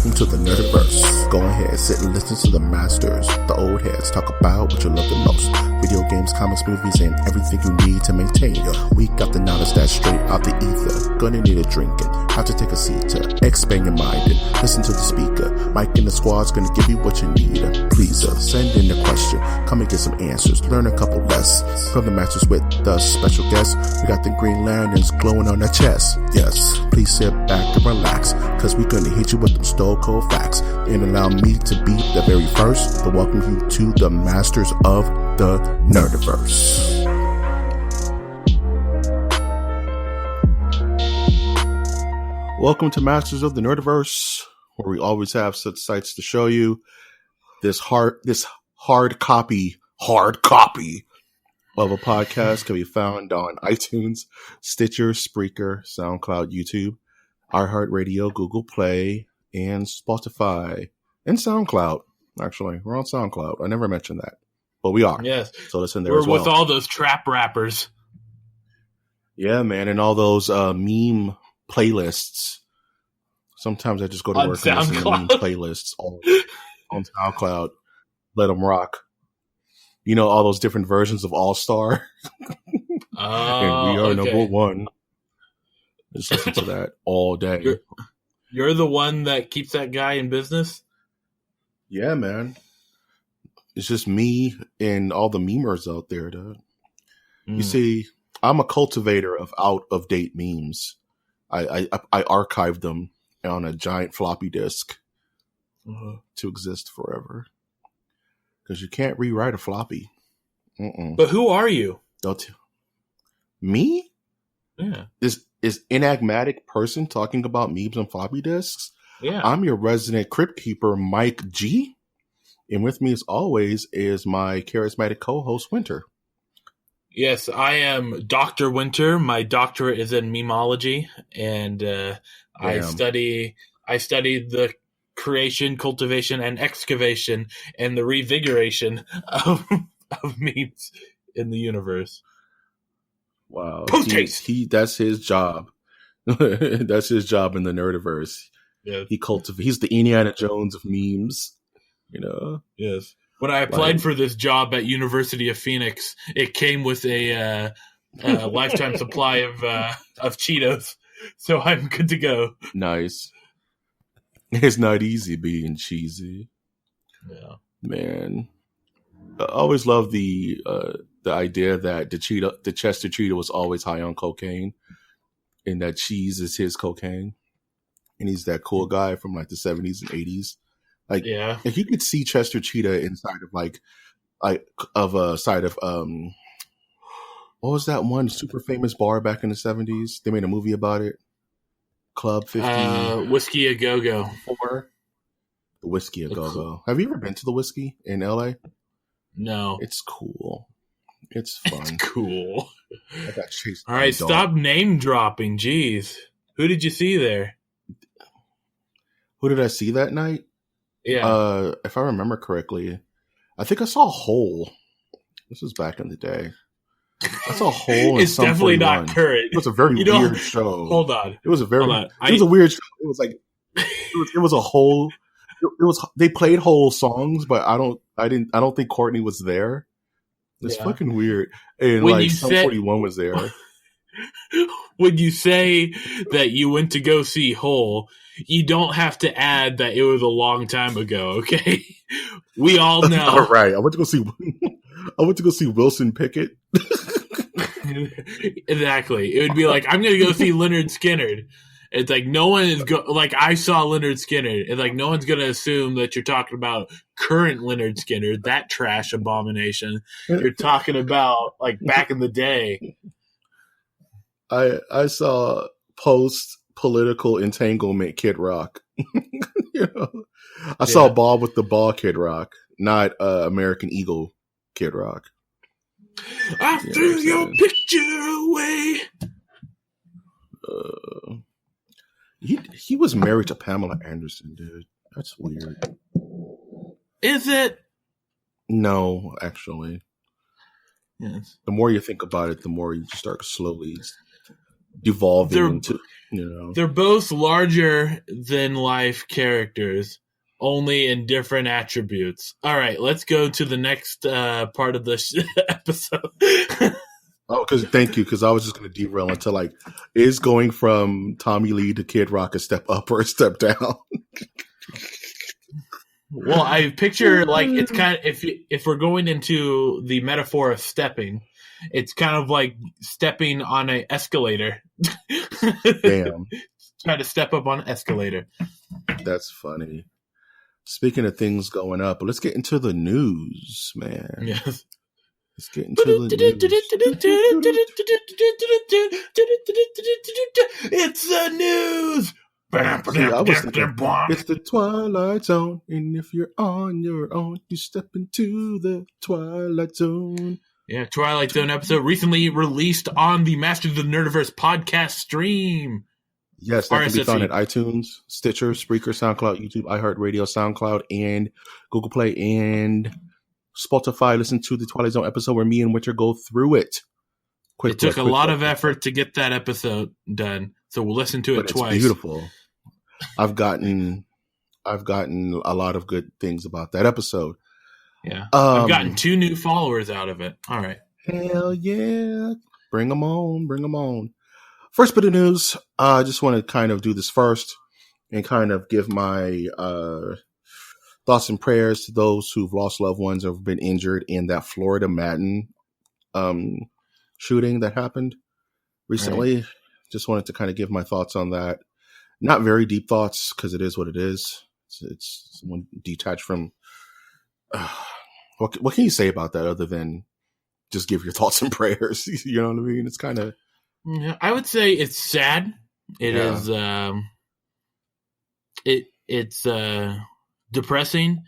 Welcome to the Nerdiverse. Go ahead, sit and listen to the masters, the old heads, talk about what you love the most. Video games, comics, movies, and everything you need to maintain your week. Got the knowledge that's straight out the ether. Gonna need a drink and have to take a seat to expand your mind and listen to the speaker. Mike and the squad's gonna give you what you need. Please send in a question, come and get some answers, learn a couple lessons from the masters with the special guests. We got the Green Lanterns glowing on their chest. Yes, please sit back and relax, cause we're gonna hit you with them stone cold facts and allow me to be the very first to welcome you to the masters of the Nerdiverse. Welcome to Masters of the Nerdiverse, where we always have such sights to show you. This hard copy of a podcast can be found on iTunes, Stitcher, Spreaker, SoundCloud, YouTube, iHeartRadio, Google Play, and Spotify, and SoundCloud. Actually, we're on SoundCloud. I never mentioned that, but we are. Yes. So listen there we're as well. With all those trap rappers. Yeah, man, and all those meme playlists. Sometimes I just go to On work and listen to meme playlists all on SoundCloud. Let them rock. You know, all those different versions of All Star. And we are number one. Just listen to that all day. You're the one that keeps that guy in business? Yeah, man. It's just me and all the memers out there, dude. You see, I'm a cultivator of out-of-date memes. I archive them on a giant floppy disk to exist forever. Because you can't rewrite a floppy. But who are you? Me? Yeah. Is enigmatic person talking about memes on floppy disks? Yeah. I'm your resident crypt keeper, Mike G. And with me, as always, is my charismatic co-host, Winter. Yes, I am Dr. Winter. My doctorate is in memology, and I study the creation, cultivation, and excavation, and the revigoration of memes in the universe. Wow, that's his job. That's his job in the Nerdiverse. Yeah, he's the Indiana Jones of memes. You know. Yes. When I applied for this job at University of Phoenix, it came with a lifetime supply of Cheetos, so I'm good to go. Nice. It's not easy being cheesy. Yeah, man. I always love the idea that the Chester Cheetah was always high on cocaine, and that cheese is his cocaine, and he's that cool guy from like the 70s and 80s. Like you could see Chester Cheetah inside of what was that one super famous bar back in the 70s? They made a movie about it. Club 50. Whiskey A Go-Go. The Whiskey A Go-Go. Have you ever been to the Whiskey in LA? No. It's cool. It's fun. It's cool. I got chased. All right, stop name dropping. Jeez. Who did you see there? Who did I see that night? Yeah. If I remember correctly, I think I saw Hole. This was back in the day. I saw Hole. It's definitely not current. It was a very weird show. Hold on. It was a weird show. It was like it was a Hole. They played Hole songs, but I don't think Courtney was there. It's fucking weird. And when Sum 41 was there. When you say that you went to go see Hole, you don't have to add that it was a long time ago, okay? We all know. All right. I went to go see Wilson Pickett. Exactly. It would be like, I'm going to go see Leonard Skinner. It's like no one is I saw Leonard Skinner. It's like no one's going to assume that you're talking about current Leonard Skinner, that trash abomination. You're talking about like back in the day. I saw post-political entanglement Kid Rock. I saw Ball with the Ball Kid Rock, not American Eagle Kid Rock. I threw your picture away. He was married to Pamela Anderson, dude. That's weird. Is it? No, actually. Yes. The more you think about it, the more you start slowly devolving into They're both larger than life characters, only in different attributes. All right, let's go to the next part of this episode. Thank you, because I was just going to derail into like, is going from Tommy Lee to Kid Rock a step up or a step down? Well, I picture like it's kind of if we're going into the metaphor of stepping, it's kind of like stepping on an escalator. Damn. Try to step up on an escalator. That's funny. Speaking of things going up, let's get into the news, man. Yes. Let's get into the news. It's the news. See, I was thinking, it's the Twilight Zone, and if you're on your own, you step into the Twilight Zone. Yeah, Twilight Zone episode recently released on the Masters of the Nerdiverse podcast stream. Yes, that can be found at iTunes, Stitcher, Spreaker, SoundCloud, YouTube, iHeartRadio, SoundCloud, and Google Play, and Spotify. Listen to the Twilight Zone episode where me and Winter go through it. It took a lot of effort to get that episode done, so we'll listen to it twice. It's beautiful. I've gotten a lot of good things about that episode. Yeah, I've gotten 2 new followers out of it. All right, hell yeah, bring them on. First bit of news. I just want to kind of do this first and kind of give my thoughts and prayers to those who've lost loved ones or have been injured in that Florida Madden shooting that happened recently. Right. Just wanted to kind of give my thoughts on that. Not very deep thoughts, because it is what it is. It's someone detached from. What can you say about that other than just give your thoughts and prayers? You know what I mean? It's kind of. Yeah, I would say it's sad. It is. It's depressing.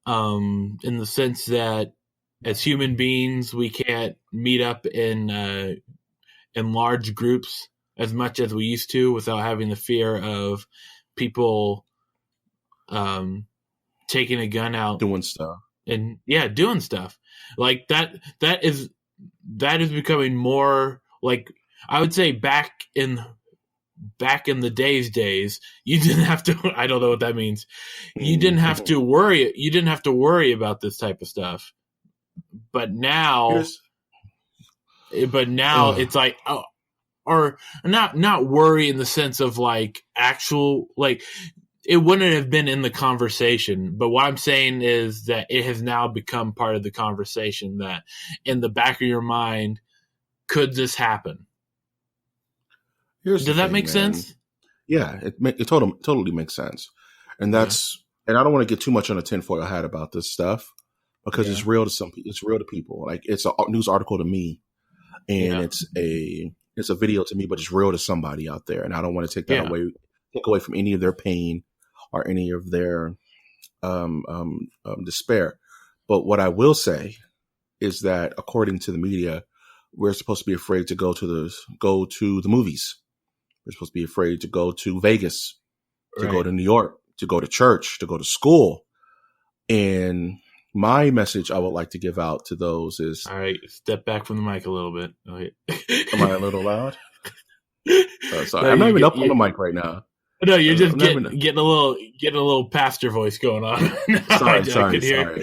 In the sense that as human beings, we can't meet up in large groups as much as we used to without having the fear of people taking a gun out, doing stuff, doing stuff like that. That is becoming more like, I would say back in the days, you didn't have to. I don't know what that means. You didn't have to worry. You didn't have to worry about this type of stuff. But now, it's like, or not worry in the sense of like actual, like it wouldn't have been in the conversation. But what I'm saying is that it has now become part of the conversation, that in the back of your mind, could this happen? Does that make sense? Yeah, it totally makes sense. And that's, and I don't want to get too much on a tinfoil hat about this stuff, because it's real to some people. It's real to people. Like, it's a news article to me, and it's a video to me, but it's real to somebody out there. And I don't want to take away from any of their pain or any of their despair. But what I will say is that according to the media, we're supposed to be afraid to go to the movies. We're supposed to be afraid to go to Vegas, to go to New York, to go to church, to go to school. And my message I would like to give out to those is... All right, step back from the mic a little bit. Okay. Am I a little loud? Sorry, no, I'm not even up on the mic right now. No, you're just getting a little pastor voice going on. Sorry.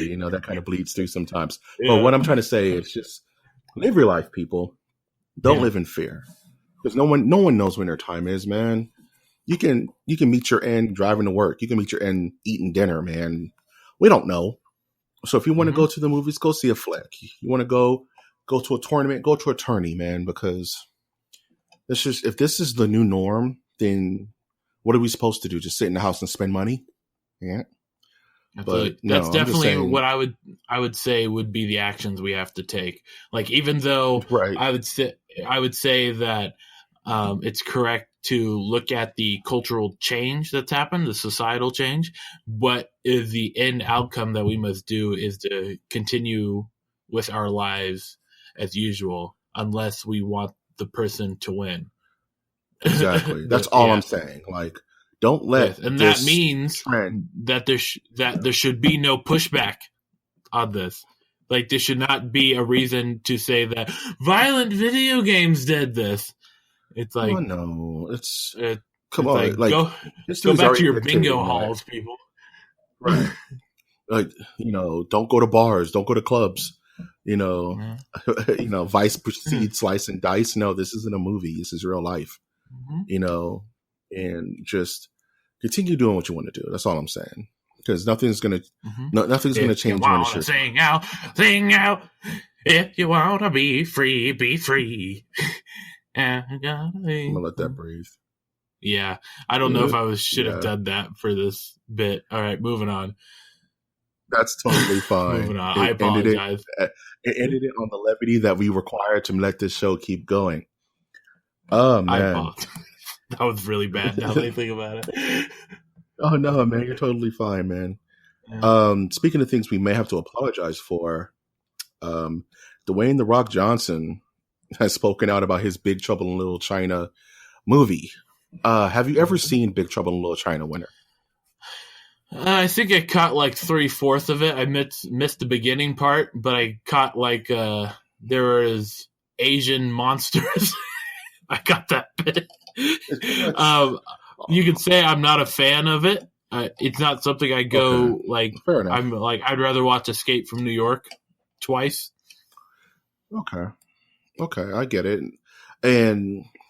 You know, that kind of bleeds through sometimes. Yeah. But what I'm trying to say is just live your life, people. Don't live in fear. Because no one knows when their time is, man. You can meet your end driving to work. You can meet your end eating dinner, man. We don't know. So if you want to go to the movies, go see a flick. You want to go to a tournament, go to a tourney, man. Because if this is the new norm, then what are we supposed to do? Just sit in the house and spend money? Yeah. But that's definitely what I would say would be the actions we have to take. Like, even though I would say that it's correct to look at the cultural change that's happened, the societal change, but is the end outcome that we must do is to continue with our lives as usual, unless we want the person to win. Exactly. That's all I'm saying. Like, don't let and that means that there should be no pushback on this. Like, there should not be a reason to say that violent video games did this. It's like, oh no, come it's on, like go history is back to already your dictated, bingo man. halls, people. Right. Like, don't go to bars, don't go to clubs. Vice proceeds slice and dice. No, this isn't a movie. This is real life. And just continue doing what you want to do. That's all I'm saying. Because nothing's gonna change when it's your sing out. If you wanna be free, be free. I'm gonna let that breathe. Yeah, I don't know if I should have done that for this bit. All right, moving on. That's totally fine. Moving on. I apologize. It ended it on the levity that we require to let this show keep going. Oh, man. I apologize. That was really bad now that I think about it. Oh, no, man. You're totally fine, man. Yeah. Speaking of things we may have to apologize for, Dwayne "The Rock" Johnson has spoken out about his Big Trouble in Little China movie. Have you ever seen Big Trouble in Little China, Winter? I think I caught like 3/4 of it. I missed the beginning part, but I caught there was Asian monsters. I got that bit. You could say I'm not a fan of it. It's not something I go Fair enough. I'm like I'd rather watch Escape from New York twice. Okay, I get it.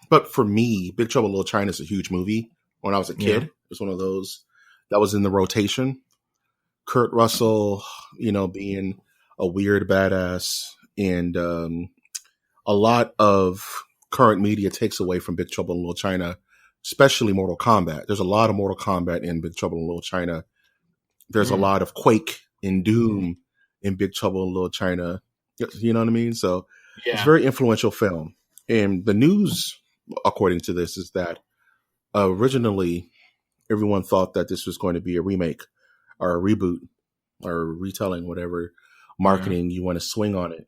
But for me, Big Trouble in Little China is a huge movie. When I was a kid, it was one of those that was in the rotation. Kurt Russell, being a weird badass, and a lot of current media takes away from Big Trouble in Little China, especially Mortal Kombat. There's a lot of Mortal Kombat in Big Trouble in Little China. There's a lot of Quake and Doom in Big Trouble in Little China. You know what I mean? So it's a very influential film. And the news, according to this, is that originally everyone thought that this was going to be a remake or a reboot or retelling, whatever marketing you want to swing on it.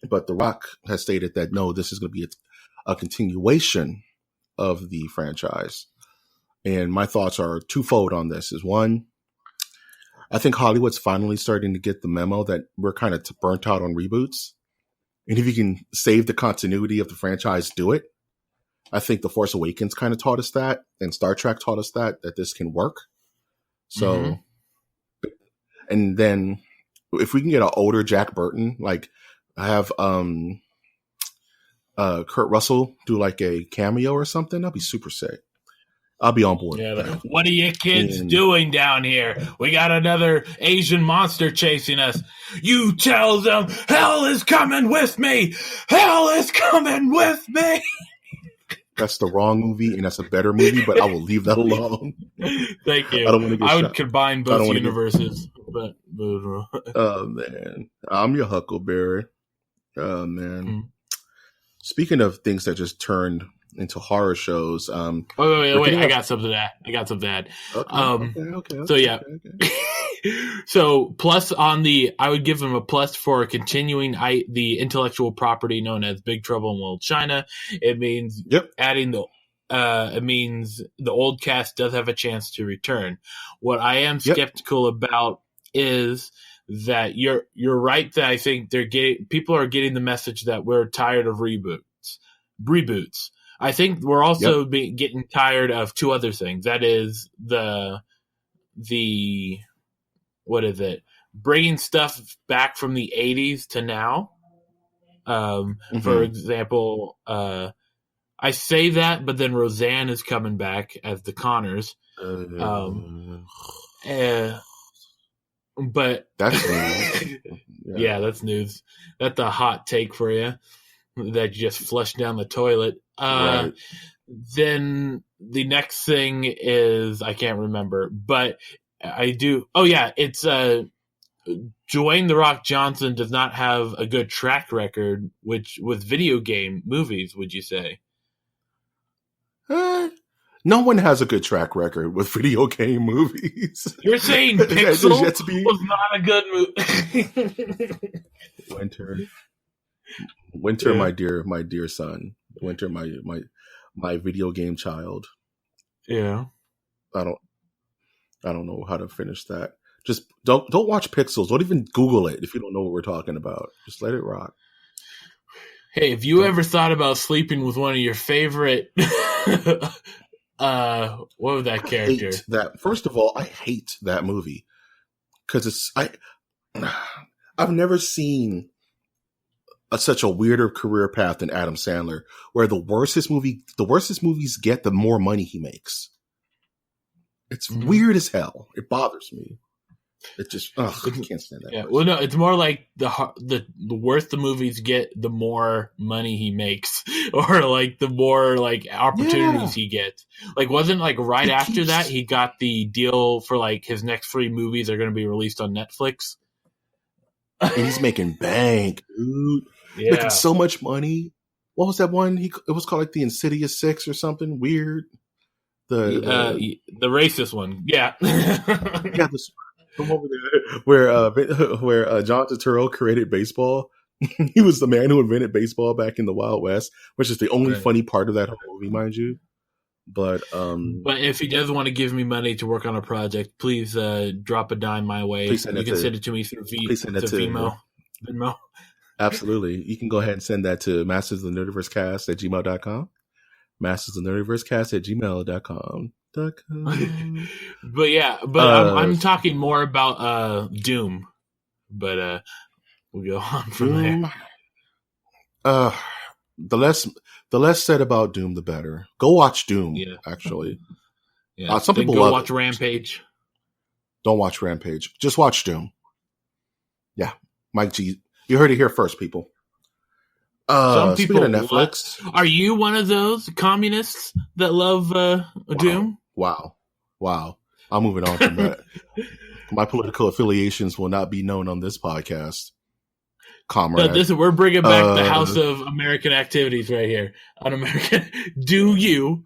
But The Rock has stated that, no, this is going to be a continuation of the franchise. And my thoughts are twofold on this. Is one, I think Hollywood's finally starting to get the memo that we're kind of burnt out on reboots. And if you can save the continuity of the franchise, do it. I think The Force Awakens kind of taught us that, and Star Trek taught us that this can work. So, and then if we can get an older Jack Burton, like have Kurt Russell do like a cameo or something, that'd be super sick. I'll be on board. Yeah, what are you kids doing down here? We got another Asian monster chasing us. You tell them, hell is coming with me. Hell is coming with me. That's the wrong movie, and that's a better movie, but I will leave that alone. Thank you. I would combine both universes. But oh, man. I'm your Huckleberry. Oh, man. Speaking of things that just turned into horror shows. Wait. I got something to add. Okay. So, yeah. Okay. So, plus I would give them a plus for continuing the intellectual property known as Big Trouble in Little China. It means adding it means the old cast does have a chance to return. What I am skeptical about is that you're right that I think people are getting the message that we're tired of reboots. I think we're also getting tired of two other things. That is the what is it? Bringing stuff back from the 80s to now. For example, I say that, but then Roseanne is coming back as the Connors. But that's news. Yeah, that's news. That's a hot take for you that you just flushed down the toilet. Right. Then the next thing is I can't remember, but I do. Oh yeah, it's Dwayne "The Rock" Johnson does not have a good track record with video game movies. Would you say? No one has a good track record with video game movies. You're saying Pixel was not a good movie. Winter, my dear son. Winter, my video game child. Yeah. I don't know how to finish that. Just don't watch Pixels. Don't even Google it if you don't know what we're talking about. Just let it rock. Hey, have you ever thought about sleeping with one of your favorite? What was that character? First of all, I hate that movie because I've never seen such a weirder career path than Adam Sandler, where the worse his movies get, the more money he makes. It's weird as hell. It bothers me. It just, I can't stand that. Yeah, well, no, it's more like the worse the movies get, the more money he makes, or like the more like opportunities he gets. Like, wasn't like right after that he got the deal for like his next 3 movies are going to be released on Netflix, and he's making bank, dude. Yeah, making so much money. What was that one? It was called like the Insidious 6 or something weird. The racist one, yeah. Yeah, from over there, where John Turturro created baseball. He was the man who invented baseball back in the Wild West, which is the only funny part of that whole movie, mind you. But if he does want to give me money to work on a project, please drop a dime my way. You can send it to me through Venmo. Absolutely. You can go ahead and send that to mastersofthenerdiversecast@gmail.com. mastersofthenerdiversecast@gmail.com. I'm talking more about Doom, but we'll go on from there. The less said about Doom, the better. Go watch Doom. Yeah, actually. Yeah. Some people go watch Rampage. Don't watch Rampage. Just watch Doom. Yeah, Mike G. You heard it here first, people. Some people speaking of Netflix. Are you one of those communists that love Doom? Wow. I'm moving on from that. My political affiliations will not be known on this podcast, comrade. We're bringing back the House of American Activities right here on American. Do you,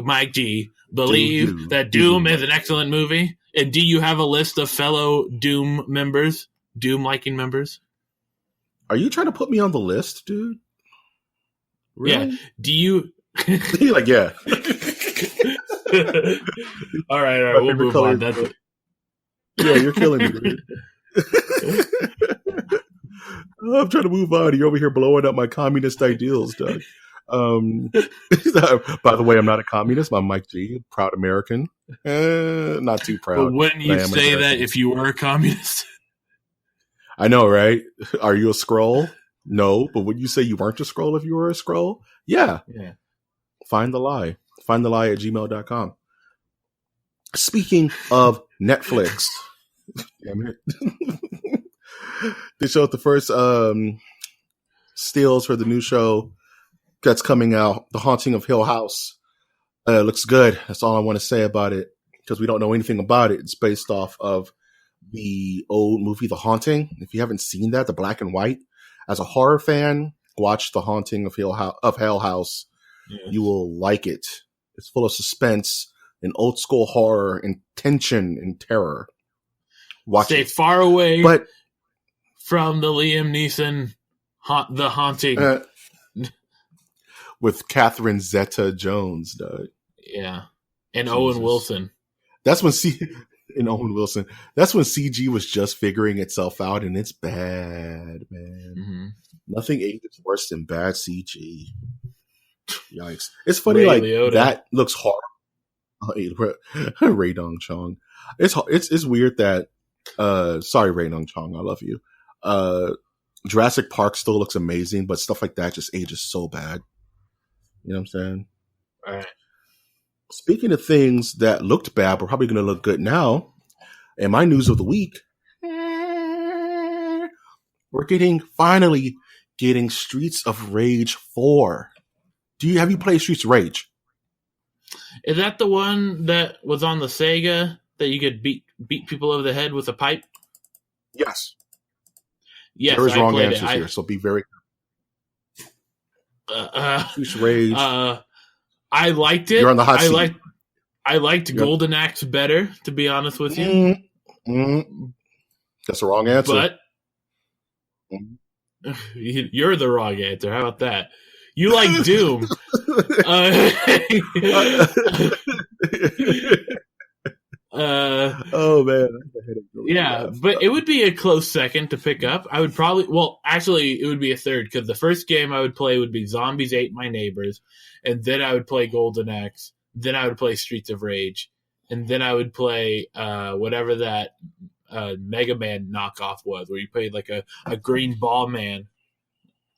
Mike G, believe that Doom is an excellent movie? And do you have a list of fellow Doom liking members? Are you trying to put me on the list, dude? Really? Yeah. Do you? Like, yeah. All right. We'll move on. That's it. Yeah, you're killing me, dude. I'm trying to move on. You're over here blowing up my communist ideals, Doug. By the way, I'm not a communist. I'm Mike G, proud American. Not too proud. But wouldn't you say that if you were a communist? I know, right? Are you a Skrull? No, but would you say you weren't a Skrull if you were a Skrull? Yeah. Find the lie. Find the lie at gmail.com. Speaking of Netflix, damn it. They showed the first stills for the new show that's coming out, The Haunting of Hill House. Looks good. That's all I want to say about it, because we don't know anything about it. It's based off of the old movie, The Haunting. If you haven't seen that, the black and white, as a horror fan, watch The Haunting of Hill House. Yeah. You will like it. It's full of suspense and old school horror and tension and terror. Stay far away from the Liam Neeson The Haunting. With Catherine Zeta-Jones, Doug. Yeah. And Jesus. Owen Wilson. That's when That's when CG was just figuring itself out, and it's bad, man. Mm-hmm. Nothing ages worse than bad CG. Yikes! It's funny, Ray Liotta. That looks hard. Ray Dong Chong. It's weird that. Sorry, Ray Dong Chong. I love you. Jurassic Park still looks amazing, but stuff like that just ages so bad. You know what I'm saying? All right. Speaking of things that looked bad, but probably going to look good now, and my news of the week, we're finally getting Streets of Rage 4. Have you played Streets of Rage? Is that the one that was on the Sega that you could beat people over the head with a pipe? Yes. Yes, there is wrong answers here, so be very. Streets of Rage. I liked it. You're on the hot seat. I liked Golden Axe better, to be honest with you. That's the wrong answer. But you're the wrong answer. How about that? You like Doom. Oh man, Yeah, but it would be a close second to pick up. I would probably, actually, it would be a third because the first game I would play would be Zombies Ate My Neighbors, and then I would play Golden Axe, then I would play Streets of Rage, and then I would play whatever that Mega Man knockoff was, where you played like a green ball man.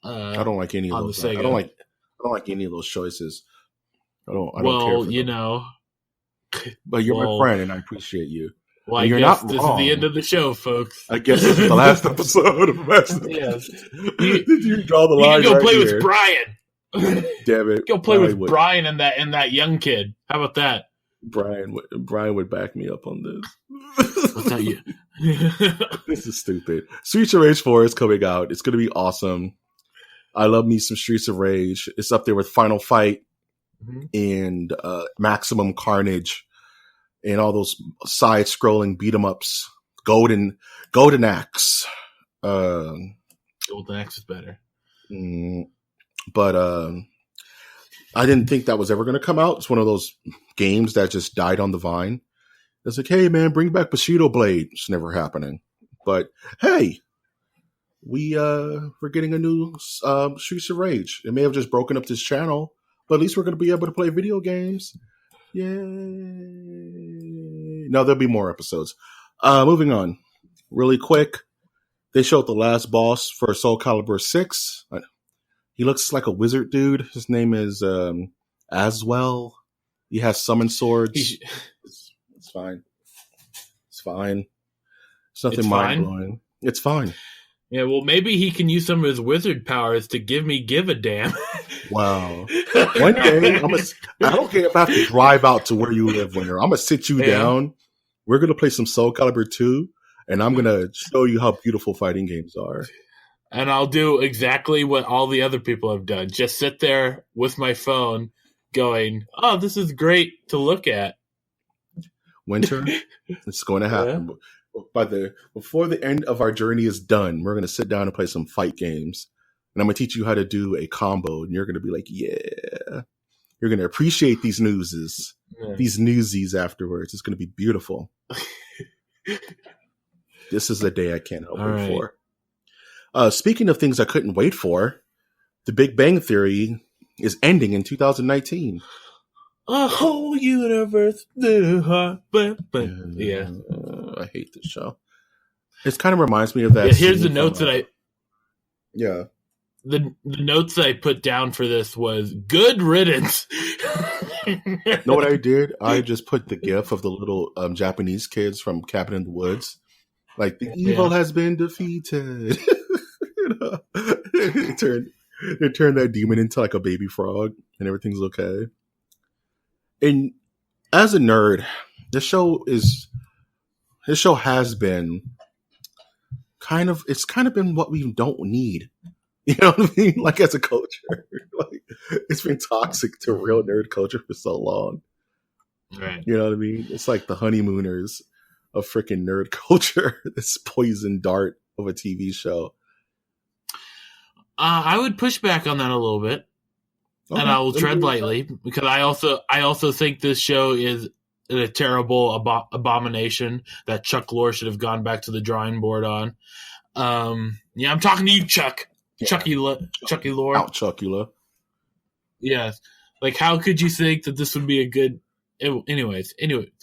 I don't like any of those. I don't like any of those choices. I don't care for them. But you're my friend, and I appreciate you. Well, I guess this is the end of the show, folks. I guess this is the last episode of Master. Yes. Did you draw the line? You can go play with Brian. Damn it! Go play with Brian and that young kid. How about that? Brian would back me up on this. I'll tell you. This is stupid. Streets of Rage 4 is coming out. It's going to be awesome. I love me some Streets of Rage. It's up there with Final Fight and Maximum Carnage and all those side-scrolling beat-em-ups. Golden Axe. Golden Axe is better. But I didn't think that was ever going to come out. It's one of those games that just died on the vine. It's like, hey, man, bring back Bushido Blade. It's never happening. But, hey, we're getting a new Streets of Rage. It may have just broken up this channel, but at least we're going to be able to play video games. Yay. No, there'll be more episodes. Moving on. Really quick. They showed the last boss for Soul Calibur 6. He looks like a wizard dude. His name is Aswell. He has summon swords. It's fine. It's fine. It's nothing mind-blowing. It's fine. Yeah, well, maybe he can use some of his wizard powers to give a damn. Wow. One day, I don't care if I have to drive out to where you live, Winter. I'm going to sit you down. We're going to play some Soul Calibur 2, and I'm going to show you how beautiful fighting games are. And I'll do exactly what all the other people have done. Just sit there with my phone going, oh, this is great to look at. Winter, it's going to happen. Yeah. Before the end of our journey is done, we're going to sit down and play some fight games. And I'm going to teach you how to do a combo. And you're going to be like, yeah. You're going to appreciate these newsies afterwards. It's going to be beautiful. This is the day I can't help wait for. Speaking of things I couldn't wait for, The Big Bang Theory is ending in 2019. A whole universe. Yeah. I hate this show. It kind of reminds me of that. Yeah, here's the notes that Yeah. The notes that I put down for this was good riddance. Know what I did? I just put the gif of the little Japanese kids from Cabin in the Woods. Like, the evil has been defeated. They turned that demon into like a baby frog and everything's okay. And as a nerd, this show has been it's kind of been what we don't need. You know what I mean? Like, as a culture, like, it's been toxic to real nerd culture for so long. Right. You know what I mean? It's like the honeymooners of freaking nerd culture. This poison dart of a TV show. I would push back on that a little bit. Okay. And I will tread lightly because I also think this show is a terrible abomination that Chuck Lorre should have gone back to the drawing board on. Yeah, I'm talking to you, Chuck. Yeah. Chucky Lorre. Out, Chuckula. Yes. Like, how could you think that this would be a good... Anyways,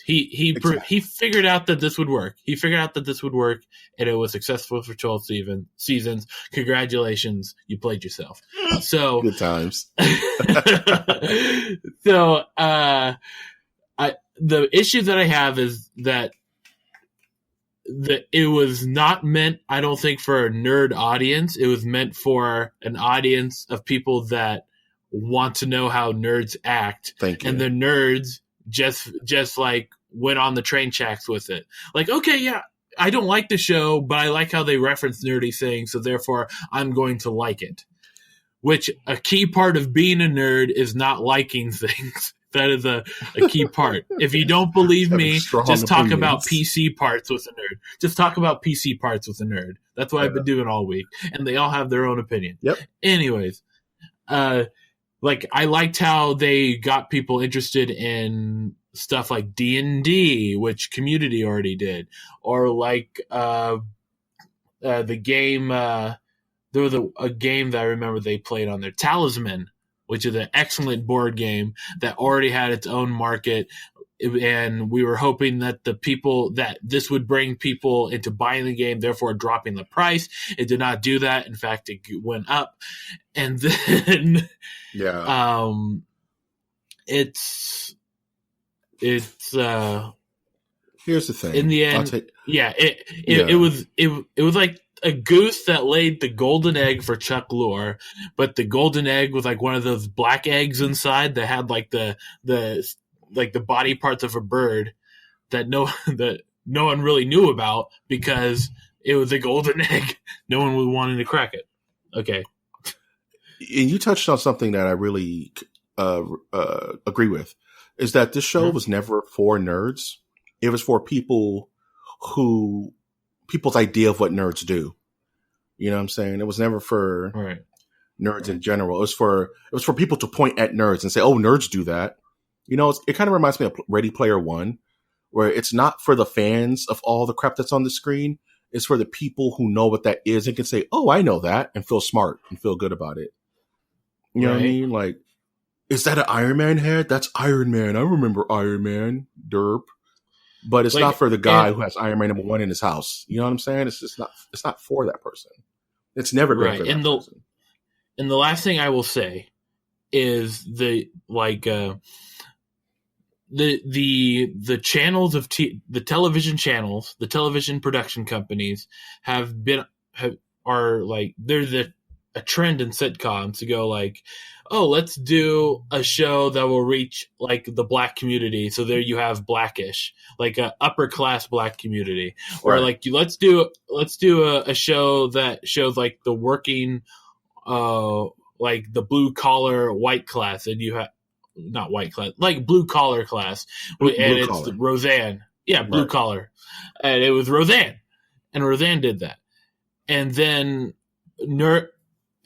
he figured out that this would work. He figured out that this would work, and it was successful for 12 seasons. Congratulations, you played yourself. So good times. So, the issue that I have is that it was not meant, I don't think, for a nerd audience. It was meant for an audience of people that want to know how nerds act. Thank you. And the nerds just like went on the train tracks with it. Like, okay, yeah, I don't like the show, but I like how they reference nerdy things, so therefore I'm going to like it. Which a key part of being a nerd is not liking things. That is a key part. If you don't believe me, just talk about PC parts with a nerd. Just talk about PC parts with a nerd. That's what I've been doing all week. And they all have their own opinion. Yep. Anyways, like, I liked how they got people interested in stuff like D&D, which Community already did, or like the game. There was a game that I remember they played on there, Talisman, which is an excellent board game that already had its own market. And we were hoping that this would bring people into buying the game, therefore dropping the price. It did not do that. In fact, it went up. And then, it's here's the thing. In the end, it was like a goose that laid the golden egg for Chuck Lorre, but the golden egg was like one of those black eggs inside that had like the body parts of a bird that no one really knew about because it was a golden egg. No one was wanting to crack it. Okay. And you touched on something that I really agree with, is that this show was never for nerds. It was for people's idea of what nerds do. You know what I'm saying? It was never for nerds in general. It was for people to point at nerds and say, "Oh, nerds do that." You know, it kind of reminds me of Ready Player One, where it's not for the fans of all the crap that's on the screen. It's for the people who know what that is and can say, "Oh, I know that," and feel smart and feel good about it. You know what I mean? Like, is that an Iron Man head? That's Iron Man. I remember Iron Man. Derp. But it's not for the guy who has Iron Man #1 in his house. You know what I'm saying? It's just not. It's not for that person. It's never been for that person. And the last thing I will say is the channels of the television channels, the television production companies there's a trend in sitcoms to go like, oh, let's do a show that will reach like the black community. So there you have Blackish, like a upper class black community, or like let's do a show that shows like the working, like the blue collar white class, and you have not white class, like blue collar class, it's Roseanne, blue collar, and it was Roseanne, and Roseanne did that, and then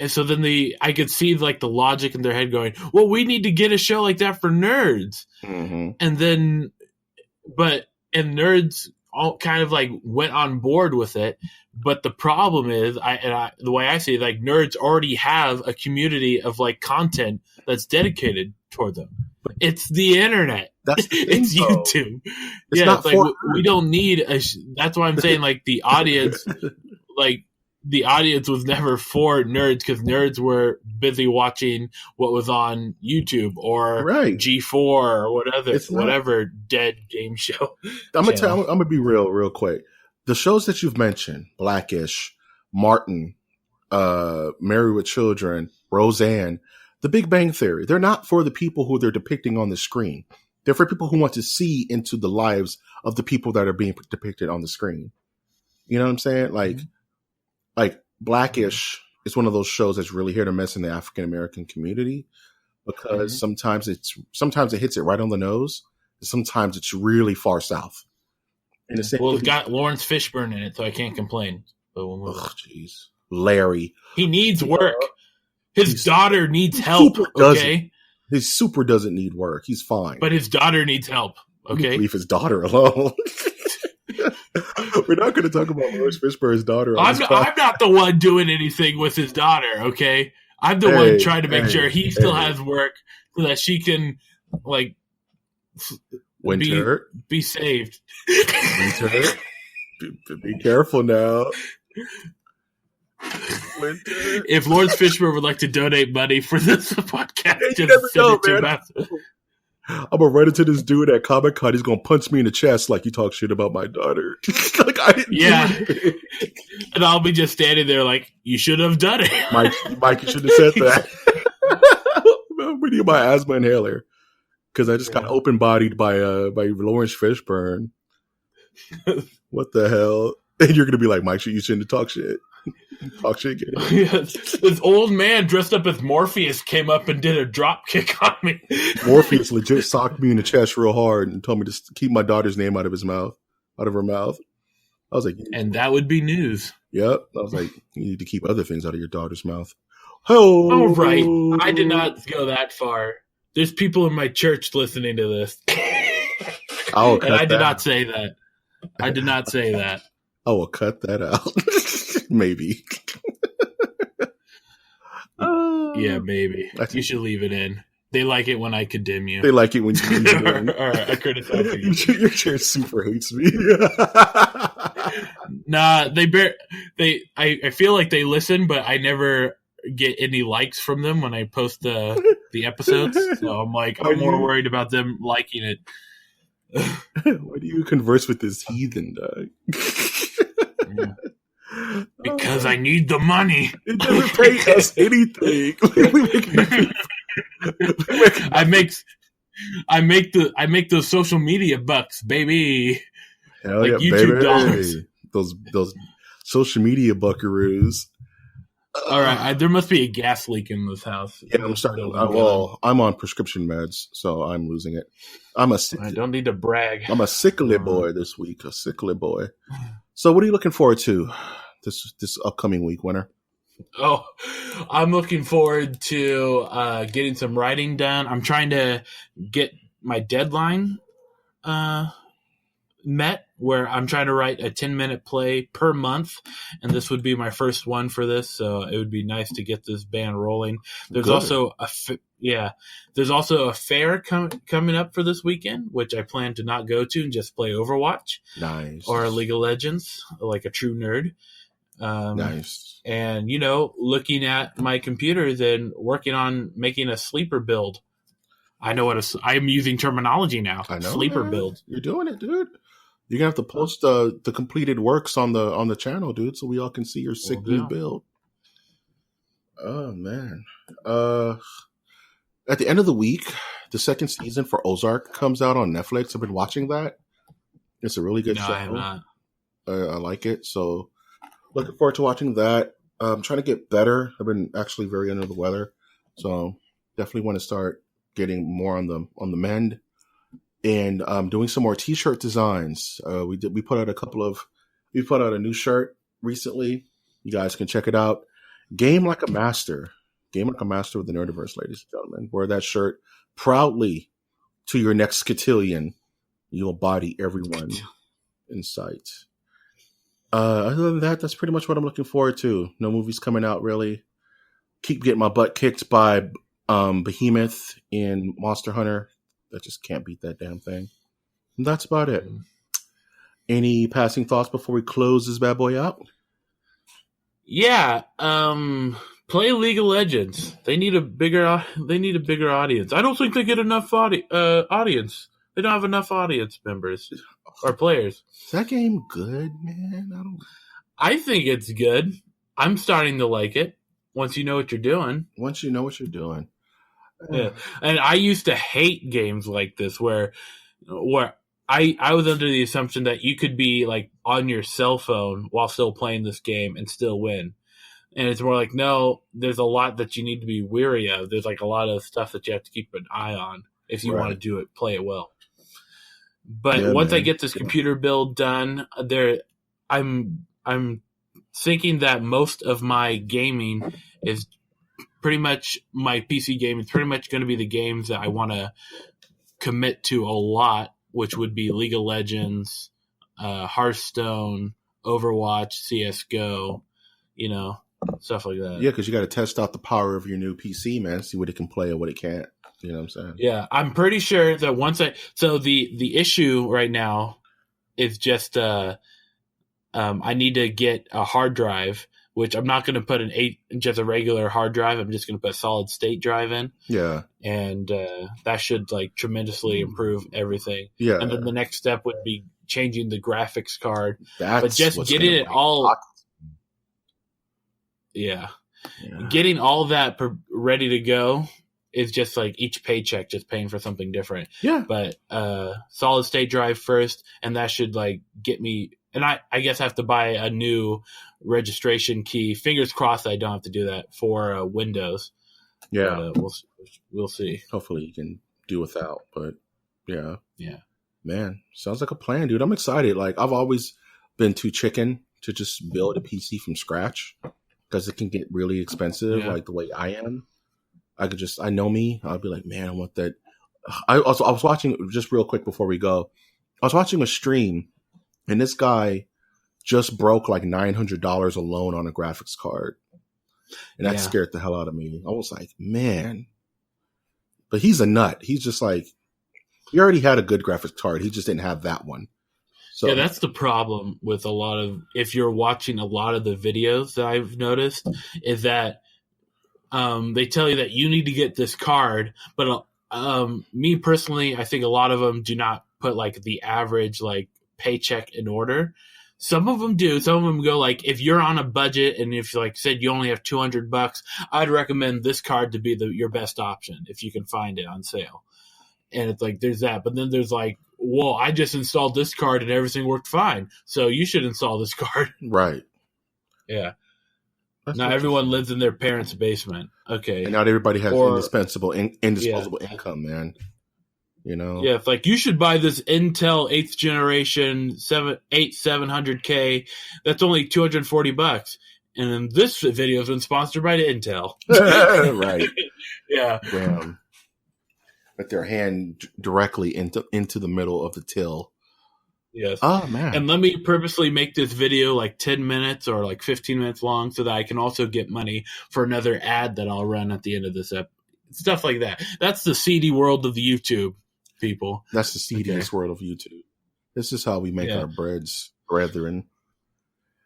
And so then I could see like the logic in their head going, well, we need to get a show like that for nerds. Mm-hmm. And then, and nerds all kind of like went on board with it. But the problem is, the way I see it, like nerds already have a community of like content that's dedicated toward them. It's the internet. That's the thing, it's YouTube. It's not it's like we don't need that's why I'm saying like the audience, like, the audience was never for nerds because nerds were busy watching what was on YouTube or G4 or whatever dead game show. I'm gonna be real quick. The shows that you've mentioned, Blackish, Martin, Married with Children, Roseanne, The Big Bang Theory, they're not for the people who they're depicting on the screen. They're for people who want to see into the lives of the people that are being depicted on the screen. You know what I'm saying? Like Blackish is one of those shows that's really here to mess in the African American community because sometimes it hits it right on the nose, and sometimes it's really far south. And it's got Lawrence Fishburne in it, so I can't complain. Oh, jeez, Larry, he needs work. His daughter needs help. Okay, his super doesn't need work. He's fine, but his daughter needs help. Okay, leave his daughter alone. We're not going to talk about Lawrence Fishburne's daughter. I'm not the one doing anything with his daughter, okay? I'm the one trying to make sure he still has work so that she can, like, be saved. Winter, be careful now. Winter. If Lawrence Fishburne would like to donate money for this podcast, just send it to Matthew. I'm gonna run into this dude at Comic-Con. He's gonna punch me in the chest like you talk shit about my daughter. Like I didn't do anything. And I'll be just standing there like, you should have done it. Mike, you should have said that. I'm reading my asthma inhaler because I just got open bodied by Lawrence Fishburne. What the hell? And you're gonna be like, Mike, you shouldn't talk shit. Talk shit again. This old man dressed up as Morpheus came up and did a drop kick on me. Morpheus legit socked me in the chest real hard and told me to keep my daughter's name out of her mouth. I was like, and that would be news. Yep. I was like, you need to keep other things out of your daughter's mouth. Oh, right. I did not go that far. There's people in my church listening to this. And I did not say that. I did not say that. I will cut that out. Maybe. Yeah, maybe. You should leave it in. They like it when I condemn you. They like it when you leave it in. Or I criticize you. Your chair super hates me. Nah, I feel like they listen, but I never get any likes from them when I post the episodes. So I'm like, I'm more worried about them liking it. Why do you converse with this heathen, dog? Yeah. Because I need the money. It doesn't pay us anything. I make those social media bucks, baby. Hell like yeah, YouTube baby. dollars. Those social media buckaroos. All right, there must be a gas leak in this house. Yeah, I'm starting. I'm on prescription meds, so I'm losing it. I don't need to brag. I'm a sickly boy this week. A sickly boy. So, what are you looking forward to this upcoming week, Winter? Oh, I'm looking forward to getting some writing done. I'm trying to get my deadline met, where I'm trying to write a 10-minute play per month, and this would be my first one for this, so it would be nice to get this band rolling. There's also a fair coming up for this weekend, which I plan to not go to and just play Overwatch. Nice. Or League of Legends, like a true nerd. Nice. And, looking at my computer, then working on making a sleeper build. I know I'm using terminology now. I know. Sleeper build. You're doing it, dude. You're gonna have to post the completed works on the channel, dude, so we all can see your sick new build. Oh man. At the end of the week, the second season for Ozark comes out on Netflix. I've been watching that. It's a really good show. I have not. I like it. So looking forward to watching that. I'm trying to get better. I've been actually very under the weather. So definitely want to start getting more on the mend. And doing some more t-shirt designs. We put out a new shirt recently. You guys can check it out. Game Like a Master with the Nerdiverse, ladies and gentlemen. Wear that shirt proudly to your next cotillion. You'll body everyone in sight. Other than that, that's pretty much what I'm looking forward to. No movies coming out really. Keep getting my butt kicked by Behemoth in Monster Hunter. I just can't beat that damn thing. And that's about it. Any passing thoughts before we close this bad boy out? Yeah, play League of Legends. They need a bigger audience. I don't think they get enough audience. They don't have enough audience members or players. Is that game good, man? I think it's good. I'm starting to like it once you know what you're doing. Yeah, and I used to hate games like this where I was under the assumption that you could be like on your cell phone while still playing this game and still win. And it's more like, no, there's a lot that you need to be wary of. There's like a lot of stuff that you have to keep an eye on if you want to play it well. But once I get this computer build done, I'm thinking that most of my gaming is pretty much my PC game is pretty much going to be the games that I want to commit to a lot, which would be League of Legends, Hearthstone, Overwatch, CSGO, stuff like that. Yeah, because you got to test out the power of your new PC, man. See what it can play and what it can't. You know what I'm saying? Yeah, I'm pretty sure that so the issue right now is just I need to get a hard drive, which I'm not going to put just a regular hard drive. I'm just going to put a solid state drive in. Yeah. And that should tremendously improve everything. Yeah. And then the next step would be changing the graphics card. But just getting it all. Yeah. Getting all that ready to go is just like each paycheck just paying for something different. Yeah. But solid state drive first, and that should get me. And I guess I have to buy a new registration key. Fingers crossed I don't have to do that for Windows. Yeah. But, we'll see. Hopefully you can do without, but yeah. Yeah. Man, sounds like a plan, dude. I'm excited. I've always been too chicken to just build a PC from scratch because it can get really expensive, the way I am. I know me. I'd be like, man, I want that I was watching, just real quick before we go, I was watching a stream, and this guy just broke like $900 alone on a graphics card. And that scared the hell out of me. I was like, man. But he's a nut. He's just like, he already had a good graphics card. He just didn't have that one. So, yeah, that's the problem with a lot of, if you're watching a lot of the videos that I've noticed, is that they tell you that you need to get this card. But me personally, I think a lot of them do not put like the average like paycheck in order. Some of them do. Some of them go like, if you're on a budget and if like said you only have $200, I'd recommend this card to be your best option if you can find it on sale. And it's like, there's that. But then there's like, well, I just installed this card and everything worked fine, so you should install this card. Right. Yeah. Not everyone lives in their parents' basement. Okay. And not everybody has indisposable income, man. You know? Yeah, it's like, you should buy this Intel 8th generation 700K. That's only $240. And then this video has been sponsored by Intel. Right. Yeah. Damn. With their hand directly into the middle of the till. Yes. Oh, man. And let me purposely make this video like 10 minutes or like 15 minutes long so that I can also get money for another ad that I'll run at the end of this episode. Stuff like that. That's the seedy world of the YouTube, people. That's the seediest world of YouTube. This is how we make our breads, brethren.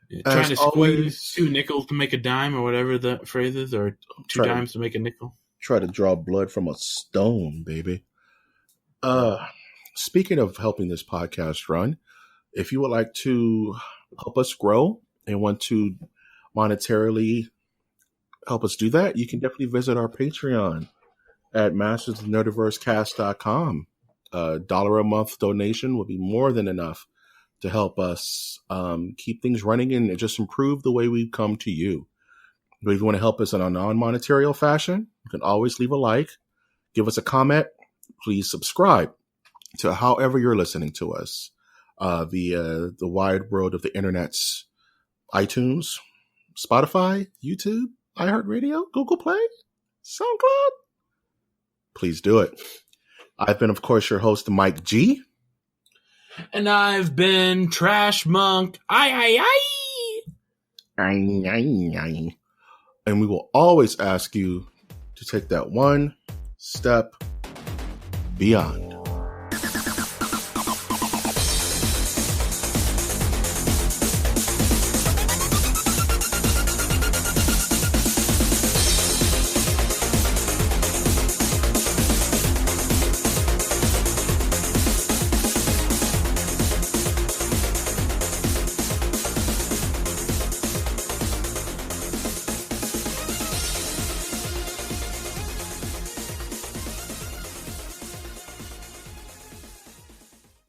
Yeah, trying to squeeze 2 nickels to make a dime or whatever the phrase is, or 2 dimes to make a nickel. Try to draw blood from a stone, baby. Speaking of helping this podcast run, if you would like to help us grow and want to monetarily help us do that, you can definitely visit our Patreon at mastersofnerdiversecast.com. $1 a month donation will be more than enough to help us keep things running and just improve the way we come to you. But if you want to help us in a non-monetary fashion, you can always leave a like, give us a comment, please subscribe to however you're listening to us. The wide world of the internet's iTunes, Spotify, YouTube, iHeartRadio, Google Play, SoundCloud. Please do it. I've been, of course, your host, Mike G. And I've been Trash Monk. Aye. And we will always ask you to take that one step beyond.